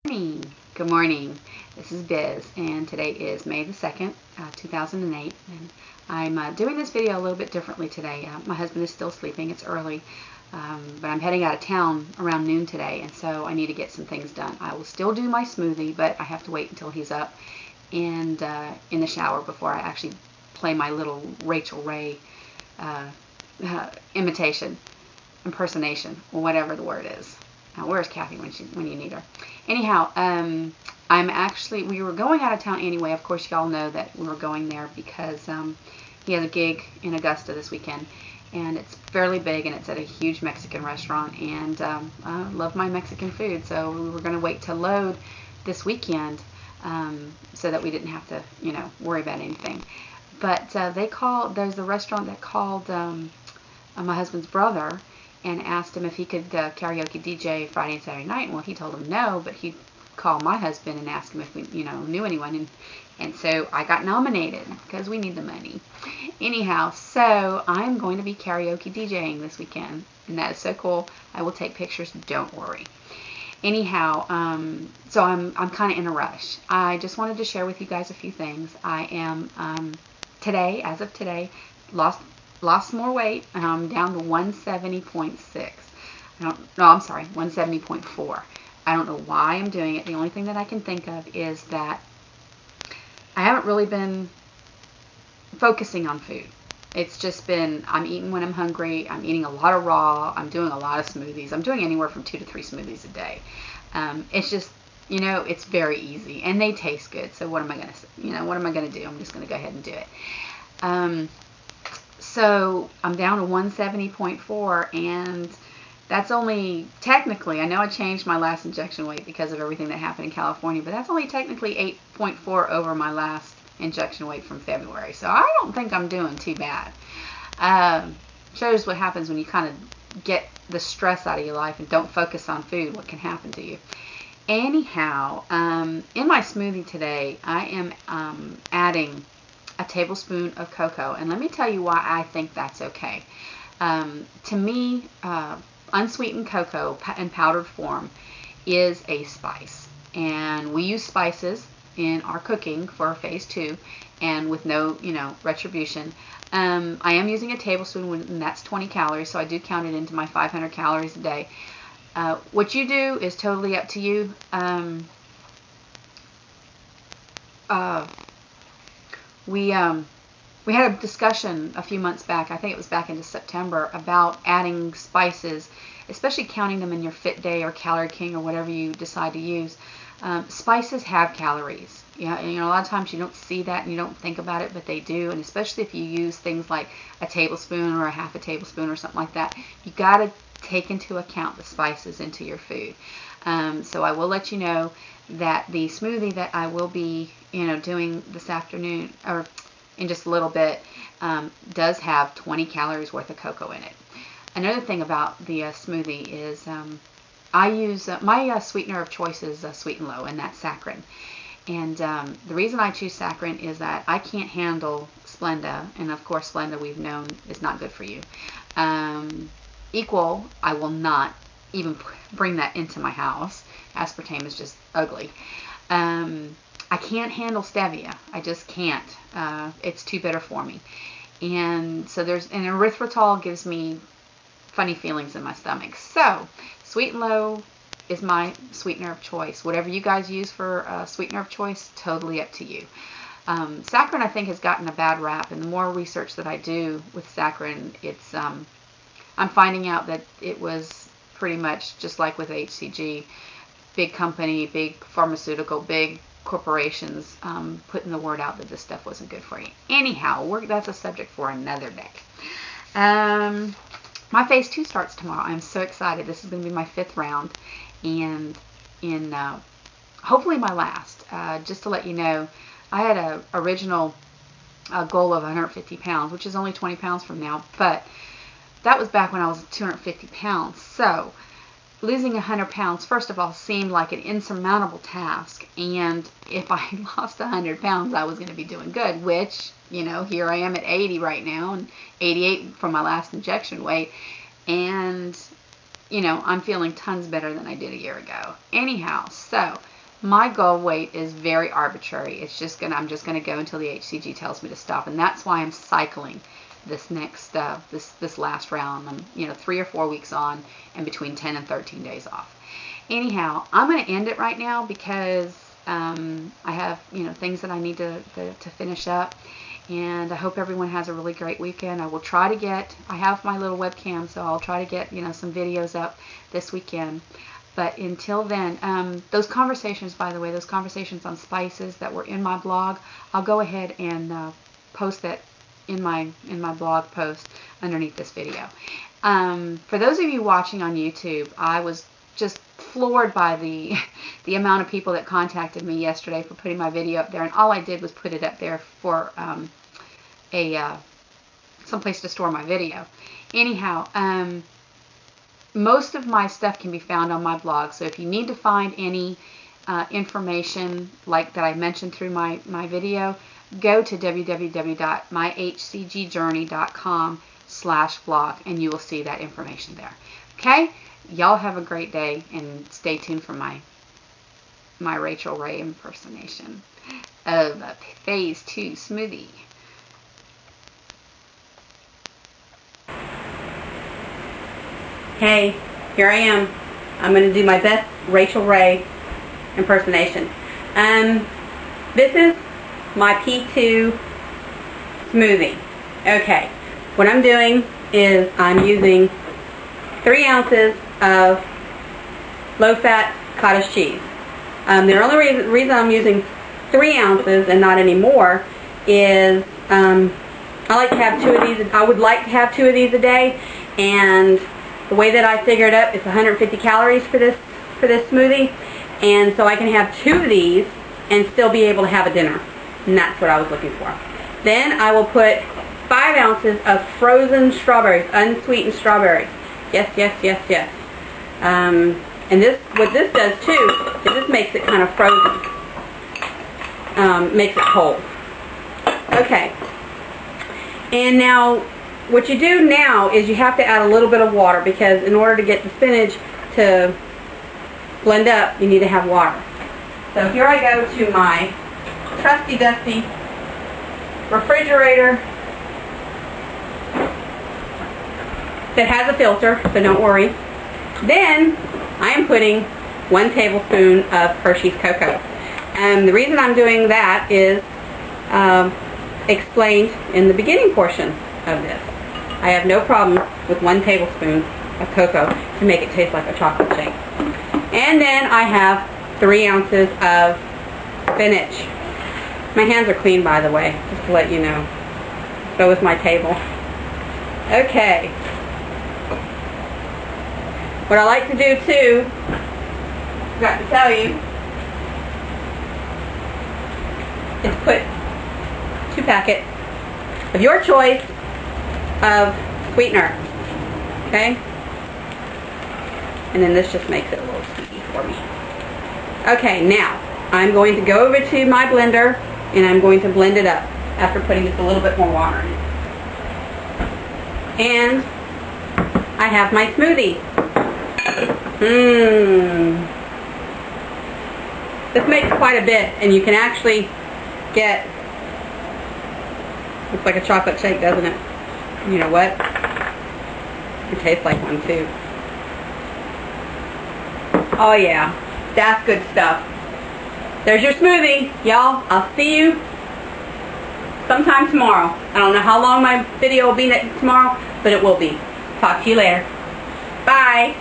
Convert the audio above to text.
Morning. Good morning. This is Biz, and today is May the 2nd, 2008, and I'm doing this video a little bit differently today. My husband is still sleeping. It's early, but I'm heading out of town around noon today, and so I need to get some things done. I will still do my smoothie, but I have to wait until he's up and in the shower before I actually play my little Rachel Ray impersonation, or whatever the word is. Now, where's Kathy when you need her? Anyhow, we were going out of town anyway. Of course, y'all know that we were going there because he has a gig in Augusta this weekend, and it's fairly big, and it's at a huge Mexican restaurant, and I love my Mexican food, so we were going to wait to load this weekend so that we didn't have to, worry about anything. But there's a restaurant that called my husband's brother and asked him if he could karaoke DJ Friday and Saturday night. Well, he told him no, but he called my husband and asked him if we, knew anyone, and so I got nominated because we need the money. Anyhow, so I'm going to be karaoke DJing this weekend, and that is so cool. I will take pictures, don't worry. Anyhow, so I'm kind of in a rush. I just wanted to share with you guys a few things. I am as of today, lost more weight. I'm down to 170.6. I'm sorry, 170.4. I don't know why I'm doing it. The only thing that I can think of is that I haven't really been focusing on food. It's just been, I'm eating when I'm hungry. I'm eating a lot of raw. I'm doing a lot of smoothies. I'm doing anywhere from 2 to 3 smoothies a day. It's just, it's very easy, and they taste good. So what am I going to, what am I going to do? I'm just going to go ahead and do it. So I'm down to 170.4, and that's only technically, I know I changed my last injection weight because of everything that happened in California, but that's only technically 8.4 over my last injection weight from February. So I don't think I'm doing too bad. Shows what happens when you kind of get the stress out of your life and don't focus on food, what can happen to you. Anyhow, in my smoothie today, I am adding a tablespoon of cocoa, and let me tell you why I think that's okay. To me, unsweetened cocoa in powdered form is a spice, and we use spices in our cooking for phase 2, and with no, retribution. I am using a tablespoon, and that's 20 calories, so I do count it into my 500 calories a day. What you do is totally up to you. We had a discussion a few months back, I think it was back into September, about adding spices, especially counting them in your Fit Day or Calorie King or whatever you decide to use. Spices have calories. Yeah, and a lot of times you don't see that and you don't think about it, but they do. And especially if you use things like a tablespoon or a half a tablespoon or something like that, you got to take into account the spices into your food. So I will let you know that the smoothie that I will be, doing this afternoon or in just a little bit does have 20 calories worth of cocoa in it. Another thing about the smoothie is I use my sweetener of choice is Sweet and Low, and that's saccharin. And the reason I choose saccharin is that I can't handle Splenda, and of course Splenda we've known is not good for you. Equal, I will not even bring that into my house. Aspartame is just ugly. I can't handle stevia. I just can't. It's too bitter for me. And so and erythritol gives me funny feelings in my stomach. So Sweet and Low is my sweetener of choice. Whatever you guys use for sweetener of choice, totally up to you. Saccharin, I think, has gotten a bad rap, and the more research that I do with saccharin, it's I'm finding out that it was pretty much just like with HCG, big company, big pharmaceutical, big corporations putting the word out that this stuff wasn't good for you. Anyhow, that's a subject for another day. My phase 2 starts tomorrow. I'm so excited. This is going to be my 5th round, and in hopefully my last. Just to let you know, I had a original goal of 150 pounds, which is only 20 pounds from now, but that was back when I was 250 pounds. So losing 100 pounds, first of all, seemed like an insurmountable task. And if I lost 100 pounds, I was going to be doing good, which, here I am at 80 right now, and 88 from my last injection weight. And you know, I'm feeling tons better than I did a year ago. Anyhow, so my goal weight is very arbitrary. I'm just gonna go until the HCG tells me to stop, and that's why I'm cycling this next this last round. I'm, you know, 3 or 4 weeks on and between 10 and 13 days off. Anyhow, I'm gonna end it right now because I have, you know, things that I need to finish up. And I hope everyone has a really great weekend. I will try to get, I have my little webcam, so I'll try to get, you know, some videos up this weekend. But until then, those conversations, by the way, those conversations on spices that were in my blog, I'll go ahead and post that in my blog post underneath this video. For those of you watching on YouTube, I was just floored by the amount of people that contacted me yesterday for putting my video up there, and all I did was put it up there for some place to store my video. Anyhow, most of my stuff can be found on my blog, so if you need to find any information like that I mentioned through my video, go to www.myhcgjourney.com/blog and you will see that information there. Okay? Y'all have a great day, and stay tuned for my Rachel Ray impersonation of a Phase 2 smoothie. Hey, here I am. I'm going to do my best Rachel Ray impersonation. This is my P2 smoothie. Okay, what I'm doing is I'm using 3 ounces of low-fat cottage cheese. The only reason I'm using 3 ounces and not any more is I like to have 2 of these. I would like to have 2 of these a day, and the way that I figure it up, it's 150 calories for this smoothie, and so I can have 2 of these and still be able to have a dinner, and that's what I was looking for. Then I will put 5 ounces of frozen strawberries, unsweetened strawberries. Yes, yes, yes, yes. And what this does too is this makes it kind of frozen. Makes it cold. Okay. And now, what you do now is you have to add a little bit of water, because in order to get the spinach to blend up, you need to have water. So here I go to my trusty dusty refrigerator that has a filter, so don't worry. Then I am putting 1 tablespoon of Hershey's cocoa. And the reason I'm doing that is explained in the beginning portion of this. I have no problem with 1 tablespoon of cocoa to make it taste like a chocolate shake. And then I have 3 ounces of spinach. My hands are clean, by the way, just to let you know. So is my table. Okay. What I like to do too, forgot to tell you, is put 2 packets of your choice of sweetener. Okay? And then this just makes it a little sweetie for me. Okay, now I'm going to go over to my blender and I'm going to blend it up after putting just a little bit more water in it. And I have my smoothie. This makes quite a bit, and you can actually get, looks like a chocolate shake, doesn't it? You know what? It tastes like one too. Oh yeah, that's good stuff. There's your smoothie, y'all. I'll see you sometime tomorrow. I don't know how long my video will be tomorrow, but it will be. Talk to you later. Bye.